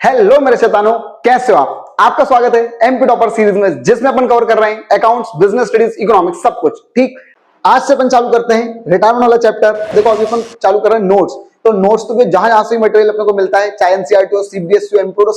Hello मेरे शैतानों, कैसे हो आप? आपका स्वागत है एमपी टॉपर सीरीज में, जिसमें अपन कवर कर रहे हैं अकाउंट्स, बिजनेस स्टडीज, इकोनॉमिक्स, सब कुछ। ठीक, आज से अपन चालू करते हैं रिटायरमेंट वाला चैप्टर। देखो अभी अपन चालू कर रहे हैं नोट्स। तो नोट्स तो जहां जहां से मटेरियल अपने को मिलता है, चाहे एनसीईआरटी हो, सीबीएसई हो, एमपी हो,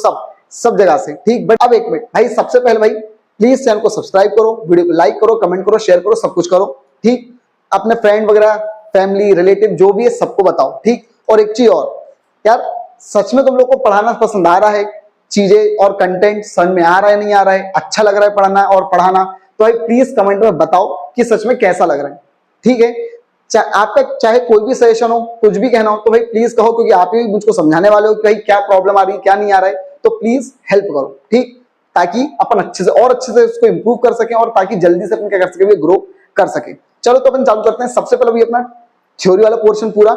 सब जगह से। ठीक, बट अब एक मिनट भाई, सबसे पहले भाई प्लीज चैनल को सब्सक्राइब करो, वीडियो को लाइक करो, कमेंट करो, शेयर करो, सब कुछ करो। ठीक, अपने फ्रेंड वगैरह, फैमिली, रिलेटिव जो भी है सबको बताओ। ठीक, और एक चीज और यार, सच में तुम लोग को पढ़ाना पसंद आ रहा है? चीजें और कंटेंट समझ में आ रहा है, नहीं आ रहा है, अच्छा लग रहा है पढ़ना और पढ़ाना? तो भाई प्लीज कमेंट में बताओ कि सच में कैसा लग रहा है। ठीक है, आपका चाहे कोई भी सजेशन हो, कुछ भी कहना हो, तो भाई प्लीज कहो, क्योंकि आप ही मुझको समझाने वाले हो कि भाई क्या प्रॉब्लम आ रही है, क्या नहीं आ रहा है। तो प्लीज हेल्प करो। ठीक, ताकि अपन अच्छे से और अच्छे से उसको इंप्रूव कर सकें, और ताकि जल्दी से अपन क्या कर सके, ग्रो कर सके। चलो तो अपन चालू करते हैं। सबसे पहले भी अपना थ्योरी वाला पोर्शन पूरा,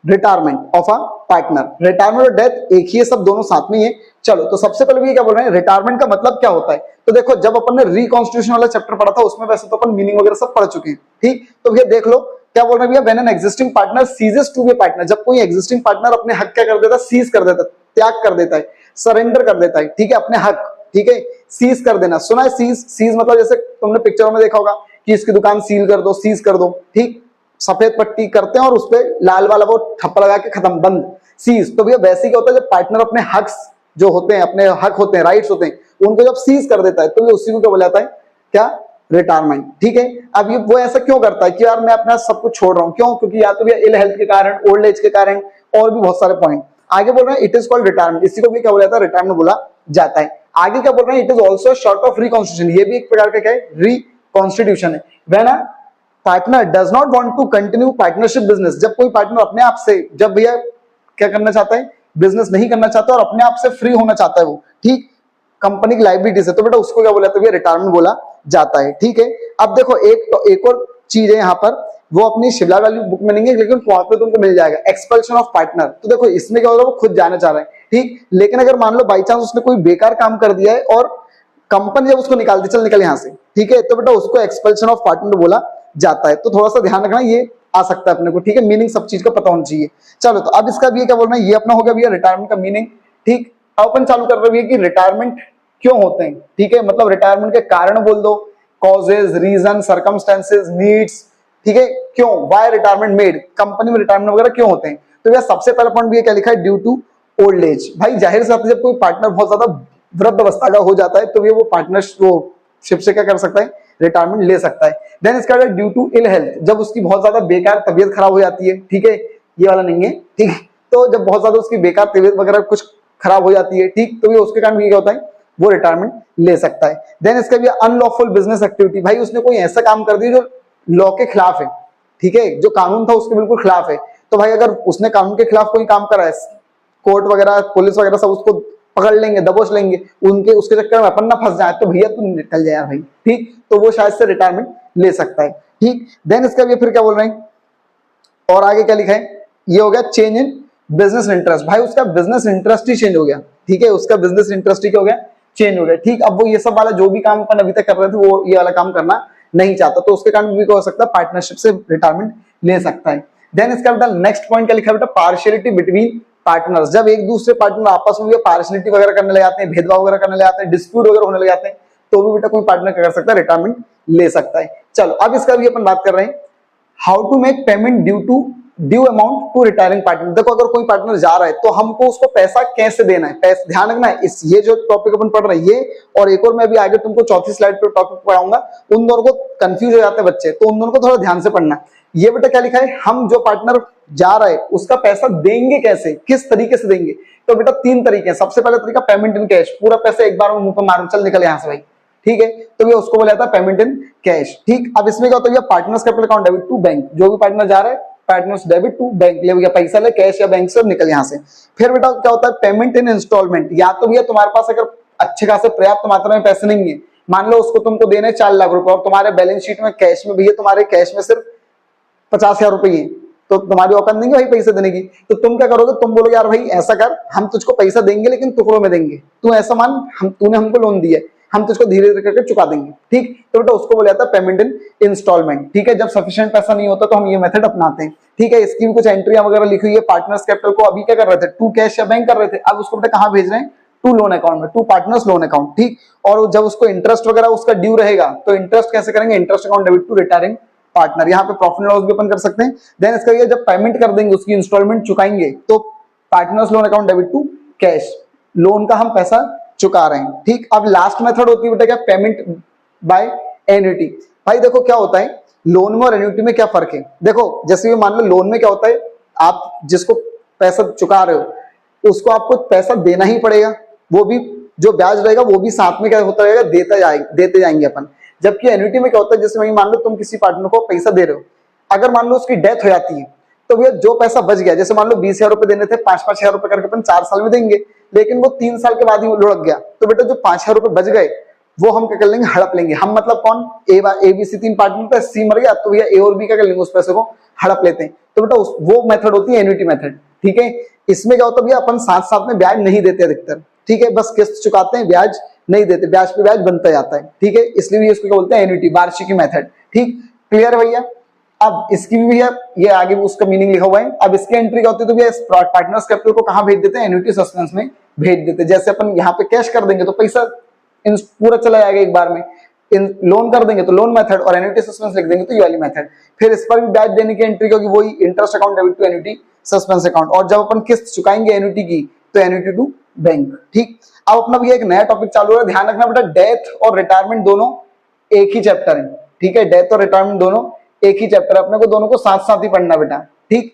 retirement of a partner. Retirement और डेथ एक ही है, सब दोनों साथ में ही है। चलो तो सबसे पहले भी क्या बोल रहे हैं, रिटायरमेंट का मतलब क्या होता है? तो देखो, जब अपन ने रिकॉन्स्टिट्यूशन वाला चैप्टर पढ़ा था, उसमें वैसे तो अपन मीनिंग वगैरह सब पढ़ चुके हैं। ठीक, तो भैया देख लो क्या बोल रहे हैं भैया, when an existing partner ceases to be partner. जब कोई एग्जिस्टिंग पार्टनर अपने हक क्या कर देता है, सीज कर देता है, त्याग कर देता है, सरेंडर कर देता है। ठीक है, अपने हक, ठीक है, सीज कर देना। सुना है सीज? सीज मतलब जैसे तुमने पिक्चरों में देखा होगा कि इसकी दुकान सील कर दो, सीज कर दो। ठीक, सफेद पट्टी करते हैं और उसपे लाल वाला वो ठप्पा लगा के खत्म, बंद, सीज। तो भैया वैसे ही क्या होता है, जब पार्टनर अपने हक जो होते हैं, अपने हक होते हैं, राइट्स होते हैं, उनको जब सीज कर देता है, तो ये उसी को क्या बोला जाता है, क्या? रिटायरमेंट। ठीक है, अब ये वो ऐसा क्यों करता है कि यार मैं अपना सब कुछ छोड़ रहा हूं? क्यों? क्योंकि या तो भैया इल हेल्थ के कारण, ओल्ड एज के कारण, और भी बहुत सारे पॉइंट। आगे बोल रहे हैं इट इज कॉल्ड रिटायरमेंट, इसी को भी क्या बोला जाता है, रिटायरमेंट बोला जाता है। आगे क्या बोल रहे हैं, it is also sort of reconstitution. ये भी एक प्रकार का क्या है, रिकॉन्स्टिट्यूशन है। When a partner does not want to continue partnership business, जब कोई पार्टनर अपने आप से, जब भैया क्या करना चाहता है, बिजनेस नहीं करना चाहता और अपने आप से फ्री होना चाहता है वो, ठीक, कंपनी की लायबिलिटी से, तो बेटा उसको क्या बोला जाता है, रिटायरमेंट बोला जाता है। ठीक है, अब देखो एक और चीज है यहाँ पर, वो अपनी शिमला वाली बुक में नहीं है, लेकिन वहां पे तुमको मिल जाएगा, एक्सपल्शन ऑफ पार्टनर। तो देखो इसमें क्या होगा, वो खुद जाना चाह रहा है। ठीक, लेकिन अगर मान लो बाई चांस उसने कोई बेकार काम कर दिया है और कंपनी जब उसको निकालती, चल निकल यहां से, ठीक है, तो बेटा उसको एक्सपल्शन ऑफ पार्टनर बोला जाता है। तो थोड़ा सा ध्यान रखना, ये आ सकता है अपने को। ठीक है, मीनिंग सब चीज का पता होना चाहिए। चलो तो अब इसका भी क्या बोलना है, ये अपना हो गया भैया रिटायरमेंट का मीनिंग। ठीक, अब अपन चालू कर रहे हैं कि रिटायरमेंट क्यों होते हैं। ठीक है, मतलब रिटायरमेंट के कारण बोल दो, कॉजेज, रीजन, सर्कमस्टेंसेज, नीड्स। ठीक है, क्यों, वाई रिटायरमेंट मेड, कंपनी में रिटायरमेंट वगैरह क्यों होते हैं। तो भैया सबसे पहला पॉइंट भी क्या लिखा है, ड्यू टू ओल्ड एज। भाई जाहिर सी बात है, जब कोई पार्टनर बहुत ज्यादा वृद्ध अवस्था का हो जाता है, तो वो पार्टनरशिप, वो शिप से क्या कर सकता है, रिटायरमेंट ले सकता है। देन इसका ड्यू टू इल हेल्थ, जब उसकी बहुत ज्यादा बेकार तबियत खराब हो जाती है। ठीक है, ये वाला नहीं है। ठीक, तो जब बहुत ज्यादा उसकी बेकार तबियत वगैरह कुछ खराब हो जाती है, ठीक, तो ये उसके कारण क्या होता है, वो रिटायरमेंट ले सकता है। देन इसका भी अनलॉफुल बिजनेस एक्टिविटी, भाई उसने कोई ऐसा काम कर दिया जो लॉ के खिलाफ है। ठीक है, जो कानून था उसके बिल्कुल खिलाफ है। तो भाई अगर उसने कानून के खिलाफ कोई काम करा है, कोर्ट वगैरह, पुलिस वगैरह सब उसको पकड़ लेंगे, दबोच लेंगे, उनके उसके चक्कर में अपन ना फंस जाए, तो भैया तू निकल जाए भाई। ठीक, तो वो शायद से रिटायरमेंट ले सकता है। ठीक, देन इसका भी फिर क्या बोल रहे हैं, और आगे क्या लिखा है, ये हो गया चेंज इन बिजनेस इंटरेस्ट। भाई उसका बिजनेस इंटरेस्ट ही चेंज हो गया। ठीक है, उसका बिजनेस इंटरेस्ट ही क्या हो गया, चेंज हो गया। ठीक, अब वो ये सब वाला जो भी काम अपन अभी तक कर रहे थे, वो ये वाला काम करना नहीं चाहता, तो उसके कारण भी क्या हो सकता है, पार्टनरशिप से रिटायरमेंट ले सकता है। देन इसका बेटा नेक्स्ट पॉइंट क्या लिखा है बेटा, पार्शियलिटी बिटवीन पार्टनर्स। जब एक दूसरे पार्टनर आपस में पार्शियलिटी वगैरह करने लग जाते हैं, भेदभाव वगैरह करने लग जाते हैं, डिस्प्यूट वगैरह होने लग जाते हैं, तो भी बेटा कोई पार्टनर क्या कर सकता है, रिटायरमेंट ले सकता है। चलो अब इसका भी अपन बात कर रहे हैं, how to make payment due amount to retiring partner. देखो अगर कोई पार्टनर जा रहा है, तो हमको उसको पैसा कैसे देना है, पैसा ध्यान रखना है। इस ये जो टॉपिक अपन पढ़ रहे हैं, ये और एक और मैं भी आगे तुमको चौथी स्लाइड पे टॉपिक पढ़ाऊंगा, उन दोनों को कंफ्यूज हो जाते हैं बच्चे, तो उन दोनों को थोड़ा ध्यान से पढ़ना। ये बेटा क्या लिखा है, हम जो पार्टनर जा रहा है उसका पैसा देंगे कैसे, किस तरीके से देंगे। तो बेटा तीन तरीके हैं। सबसे पहला तरीका पेमेंट इन कैश, पूरा पैसा एक बार में मुंह पे मारो, चल निकल यहां से भाई। ठीक है, तो ये उसको बोला जाता है पेमेंट इन कैश। ठीक, अब इसमें क्या होता है, partners capital account debit to bank, जो भी पार्टनर जा रहा है पार्टनर्स डेबिट टू बैंक, ले गया पैसा, ले कैश या बैंक से निकल यहां से। फिर बेटा क्या होता है, पेमेंट इन इंस्टॉलमेंट, या तो भैया तुम्हारे पास अगर अच्छे खासे पर्याप्त मात्रा में पैसे नहीं है, मान लो उसको तुमको देने 4 लाख रुपए, और तुम्हारे बैलेंस शीट में कैश में भैया, तुम्हारे कैश में सिर्फ 50,000 रुपए है, तो तुम्हारी औकात नहीं है भाई पैसे देने की। तो तुम क्या करोगे, तुम बोलोगे यार भाई ऐसा कर, हम तुझको पैसा देंगे लेकिन टुकड़ों में देंगे, तू ऐसा मान, हम तूने हमको लोन दिया, हम तो इसको धीरे धीरे करके चुका देंगे। ठीक, तो बेटा उसको बोला जाता है पेमेंट इन इंस्टॉलमेंट। ठीक है, जब सफिशिएंट पैसा नहीं होता तो हम ये मेथड अपनाते हैं। ठीक है, इसकी भी कुछ एंट्रियां वगैरह लिखी हुई है। पार्टनर्स कैपिटल को अभी क्या कर रहे थे, टू कैश या बैंक कर रहे थे, अब उसको बेटा कहां भेज रहे हैं, टू लोन अकाउंट में, टू पार्टनर्स लोन अकाउंट। ठीक, और जब उसको इंटरेस्ट वगैरह उसका ड्यू रहेगा तो इंटरेस्ट कैसे करेंगे, interest account debit to retiring partner. यहाँ पे प्रॉफिट एंड लॉस भी अपन कर सकते हैं। देन इसका ये जब पेमेंट कर देंगे, उसकी इंस्टॉलमेंट चुकाएंगे, तो partners loan account debit to cash, loan का हम पैसा चुका रहे हैं। ठीक, अब लास्ट मेथड होती है बेटा क्या, पेमेंट बाय एन्युटी। भाई देखो क्या होता है लोन में और एन्युटी में क्या फर्क है। देखो जैसे मान लो लोन में क्या होता है, आप जिसको पैसा चुका रहे हो उसको आपको पैसा देना ही पड़ेगा, वो भी जो ब्याज रहेगा वो भी साथ में क्या होता रहेगा, देते जाएंगे अपन। जबकि एन्युटी में क्या होता है, जैसे वही मान लो तुम किसी पार्टनर को पैसा दे रहे हो, अगर मान लो उसकी डेथ हो जाती है तो भैया जो पैसा बच गया, जैसे मान लो 20,000 रुपए देने थे, 5,000 रुपए करके अपन 4 साल में देंगे, लेकिन वो 3 साल के बाद ही लुढ़क गया, तो बेटा जो 5,000 रुपए बच गए वो हम क्या कर लेंगे, हड़प लेंगे। हम मतलब कौन, ए बी सी 3 पार्टनर पे, सी मर गया तो भैया ए और बी क्या कर लेंगे, उस पैसे को हड़प लेते हैं। तो बेटा वो मेथड होती है एन्युटी मेथड। ठीक है, इसमें क्या होता है भैया, अपन साथ साथ में ब्याज नहीं देते अधिकतर। ठीक है, बस किस्त चुकाते हैं, ब्याज नहीं देते, ब्याज पे ब्याज बनता जाता है। ठीक है, इसलिए इसको क्या बोलते हैं, एन्युटी, वार्षिकी मेथड। ठीक, क्लियर है भैया। अब इसकी भी भैया ये आगे भी उसका मीनिंग लिखा हुआ है। अब इसकी एंट्री क्या होती है, तो भैया पार्टनर्स कैपिटल को कहां भेज देते हैं, एन्युटी सस्पेंस में भेज देते हैं। जैसे अपन यहाँ पे कैश कर देंगे तो पैसा पूरा चला जाएगा एक बार में, लोन कर देंगे तो लोन मेथड, और एन्युटी सस्पेंस लिख देंगे तो ये वाली मेथड। फिर इस पर भी ब्याज देने की एंट्री होगी, वही interest account debit to annuity suspense account. और जब अपन किस्त चुकाएंगे एन्युटी की तो एन्युटी टू बैंक। ठीक, अब अपना भैया एक नया टॉपिक चालू है, ध्यान रखना बेटा, डेथ और रिटायरमेंट दोनों एक ही चैप्टर है। ठीक है, डेथ और रिटायरमेंट दोनों एक ही चैप्टर, अपने को दोनों को साथ साथ ही पढ़ना बेटा। ठीक,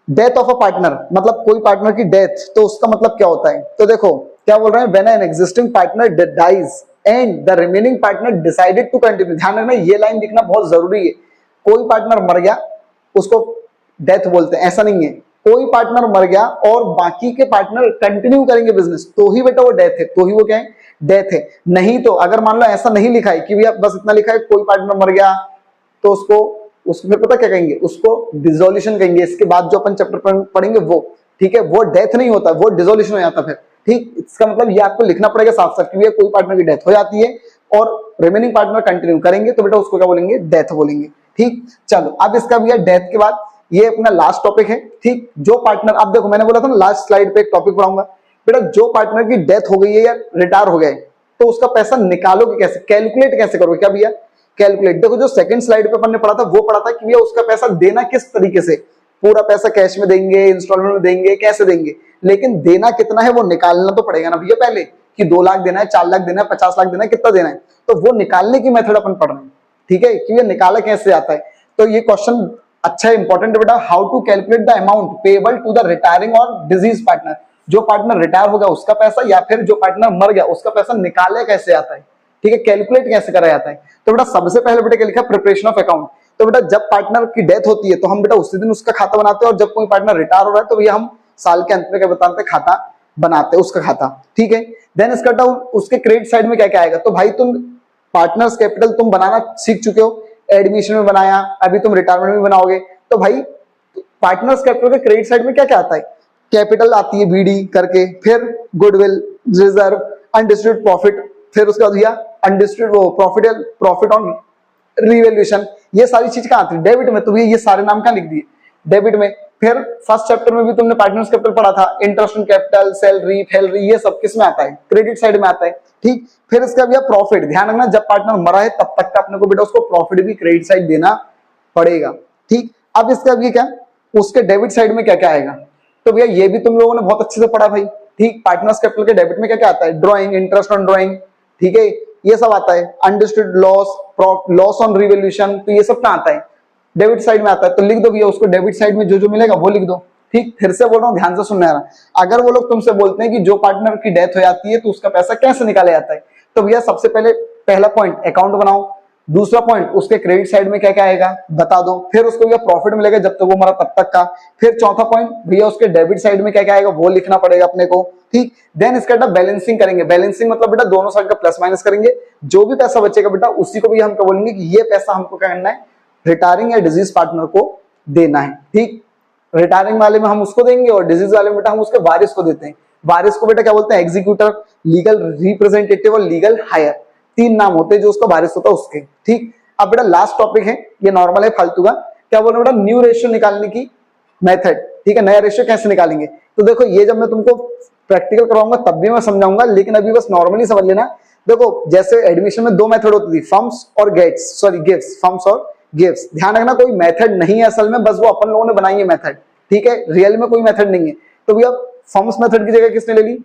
डेथ ऑफ अ पार्टनर मतलब कोई पार्टनर की डेथ, तो उसका मतलब क्या होता है, तो देखो क्या बोल रहे हैं, when an existing partner dies and the remaining partner decided to continue. ध्यान रखना ये लाइन लिखना बहुत जरूरी है। कोई पार्टनर मर गया उसको डेथ बोलते हैं, ऐसा नहीं है। कोई पार्टनर मर गया और बाकी के पार्टनर कंटिन्यू करेंगे बिजनेस, तो ही बेटा वो डेथ है, तो ही वो क्या है, डेथ है। नहीं तो अगर मान लो ऐसा नहीं लिखा है कि भैया बस इतना लिखा है कोई पार्टनर मर गया, तो उसको फिर पता क्या कहेंगे, उसको डिसोल्यूशन कहेंगे। इसके बाद जो अपन चैप्टर पढ़ेंगे वो, ठीक है, वो डेथ नहीं होता, वो डिसोल्यूशन हो जाता फिर। ठीक, इसका मतलब ये आपको लिखना पड़ेगा साफ साफ कि कोई पार्टनर की डेथ हो जाती है और रिमेनिंग पार्टनर कंटिन्यू करेंगे, तो बेटा उसको क्या बोलेंगे, डेथ बोलेंगे। ठीक, चलो अब इसका भी डेथ के बाद ये अपना लास्ट टॉपिक है। ठीक, जो पार्टनर, अब देखो मैंने बोला था ना लास्ट स्लाइड पे एक टॉपिक पढ़ाऊंगा बेटा, जो पार्टनर की डेथ हो गई है या रिटायर हो गए तो उसका पैसा निकालोगे कैसे, कैलकुलेट कैसे करोगे, क्या भैया कैलकुलेट। देखो जो सेकंड स्लाइड पे अपन ने पढ़ा था वो पढ़ा था कि भैया उसका पैसा देना किस तरीके से, पूरा पैसा कैश में देंगे, इंस्टॉलमेंट में देंगे, कैसे देंगे, लेकिन देना कितना है वो निकालना तो पड़ेगा ना भैया पहले, कि 2 लाख देना है, 4 लाख देना है, 50 लाख देना है, कितना देना है, तो वो निकालने की मेथड अपन पढ़ रहे हैं। ठीक है, कि ये निकाला कैसे आता है, तो ये क्वेश्चन अच्छा इंपॉर्टेंट है बेटा, how to calculate the amount payable to the retiring और डिजीज पार्टनर। जो पार्टनर रिटायर हो गया उसका पैसा, या फिर जो पार्टनर मर गया उसका पैसा निकाले कैसे आता है, ठीक है, कैलकुलेट कैसे करा जाता है। तो बेटा सबसे पहले बेटा क्या लिखा, प्रिपरेशन ऑफ अकाउंट। तो बेटा जब पार्टनर की डेथ होती है तो हम बेटा उसी दिन उसका खाता बनाते हैं, और जब कोई पार्टनर रिटायर हो रहा है तो भैया हम साल के अंत में क्या बताते हैं, खाता बनाते हैं उसका खाता। ठीक है, देन इसका उसके क्रेडिट साइड में क्या क्या आएगा, तो भाई तुम पार्टनर्स कैपिटल तुम बनाना सीख चुके हो, एडमिशन में बनाया, अभी तुम रिटायरमेंट में बनाओगे, तो भाई पार्टनर्स कैपिटल के क्रेडिट साइड में क्या क्या आता है, कैपिटल आती है बीडी करके, फिर गुडविल, रिजर्व, अनडिस्ट्रीब्यूटेड प्रॉफिट, फिर उसके बाद भैया अनडिस्ट्रीब्यूटेड प्रॉफिट ऑन रिवैल्यूएशन, ये सारी चीज कहाँ आती है, डेबिट में। तो भैया ये सारे नाम कहाँ लिख दिए, डेबिट में। फिर फर्स्ट चैप्टर में भी तुमने पार्टनर्स कैपिटल पढ़ा था, इंटरेस्ट ऑन कैपिटल, सैलरी, फैलरी, ये सब किस में आता है, क्रेडिट साइड में आता है। ठीक, फिर इसका भैया प्रॉफिट, ध्यान रखना जब पार्टनर मरा है तब तक का अपने को बेटा उसको प्रॉफिट भी क्रेडिट साइड देना पड़ेगा। ठीक, अब इसका भी क्या, उसके डेबिट साइड में क्या क्या आएगा, तो भैया ये भी तुम लोगों ने बहुत अच्छे से पढ़ा भाई। ठीक, पार्टनर्स कैपिटल के डेबिट में क्या क्या आता है, ड्रॉइंग, इंटरेस्ट ऑन ड्रॉइंग, ठीक है, ये सब आता है, अनडिस्ट्रीब्यूटेड लॉस ऑन रिवैल्यूएशन, तो ये सब कहाँ आता है, डेबिट साइड में आता है। तो लिख दो भैया उसको डेबिट साइड में जो जो मिलेगा वो लिख दो। ठीक, फिर से बोल रहा हूँ ध्यान से सुनना है। अगर वो लोग तुमसे बोलते हैं कि जो पार्टनर की डेथ हो जाती है तो उसका पैसा कैसे निकाला जाता है, तो भैया सबसे पहले पहला पॉइंट अकाउंट बनाओ, दूसरा पॉइंट उसके क्रेडिट साइड में क्या क्या आएगा बता दो, फिर उसको भैया प्रॉफिट मिलेगा जब तक वो मरा तब तक का, फिर चौथा पॉइंट भैया उसके डेबिट साइड में क्या क्या आएगा वो लिखना पड़ेगा अपने को। ठीक, देन इसका बेटा बैलेंसिंग करेंगे, बैलेंसिंग मतलब बेटा दोनों साइड का प्लस माइनस करेंगे, जो भी पैसा बचेगा बेटा उसी को भी हम क्या बोलेंगे कि ये पैसा हमको क्या करना है, रिटायरिंग या डिजीज पार्टनर को देना है। ठीक, रिटायरिंग वाले में हम उसको देंगे और डिजीज वाले में बेटा हम उसके वारिस को देते हैं। वारिस को बेटा क्या बोलते हैं? एग्जीक्यूटर, लीगल रिप्रेजेंटेटिव और लीगल हायर, 3 नाम होते हैं जो उसका वारिस होता है उसके। ठीक, अब बेटा लास्ट टॉपिक है, ये नॉर्मल है, फालतू का। क्या बोल रहे हैं बेटा? न्यू रेशियो निकालने की मेथड। ठीक है, नया रेशियो कैसे निकालेंगे? तो देखो ये जब मैं तुमको प्रैक्टिकल करवाऊंगा तब भी मैं समझाऊंगा, लेकिन अभी बस नॉर्मली समझ लेना। देखो जैसे एडमिशन में 2 मेथड होती थी, फर्म्स और गेट्स, सॉरी गिव्स, फर्म्स और गिव्स। ध्यान रखना कोई मेथड नहीं है असल में, बस वो अपन लोगों ने बनाई है मेथड। ठीक है, रियल में कोई मेथड नहीं है। तो भैया फर्म्स मेथड की जगह किसने ले ली?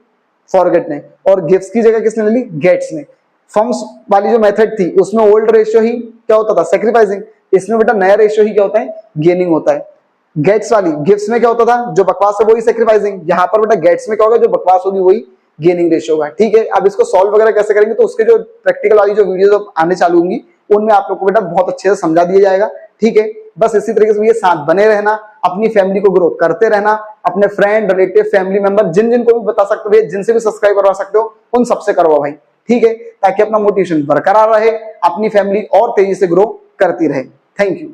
फॉरगेट ने। और गिव्स की जगह किसने ले ली? गेट्स ने। फर्म्स वाली जो मेथड थी उसमें ओल्ड रेशियो ही क्या होता था? सैक्रिफाइसिंग। इसमें बेटा नया रेशियो ही क्या होता है? गेनिंग होता है। गेट्स वाली गिफ्ट्स में क्या होता था? जो बकवास है वही सैक्रिफाइसिंग। यहाँ पर बेटा गेट्स में क्या होगा? जो बकवास होगी वही गेनिंग रेशियो होगा। ठीक है, अब इसको सॉल्व वगैरह कैसे करेंगे तो उसके जो प्रैक्टिकल वाली जो वीडियोस आने चालू होंगी उनमें आप लोग को बेटा बहुत अच्छे से समझा दिया जाएगा। ठीक है, बस इसी तरीके से ये साथ बने रहना, अपनी फैमिली को ग्रो करते रहना, अपने फ्रेंड, रिलेटिव, फैमिली मेंबर जिन जिन को भी बता सकते हो, जिनसे भी सब्सक्राइब करवा सकते हो उन सबसे करवाओ भाई। ठीक है, ताकि अपना मोटिवेशन बरकरार रहे, अपनी फैमिली और तेजी से ग्रो करती रहे। Thank you.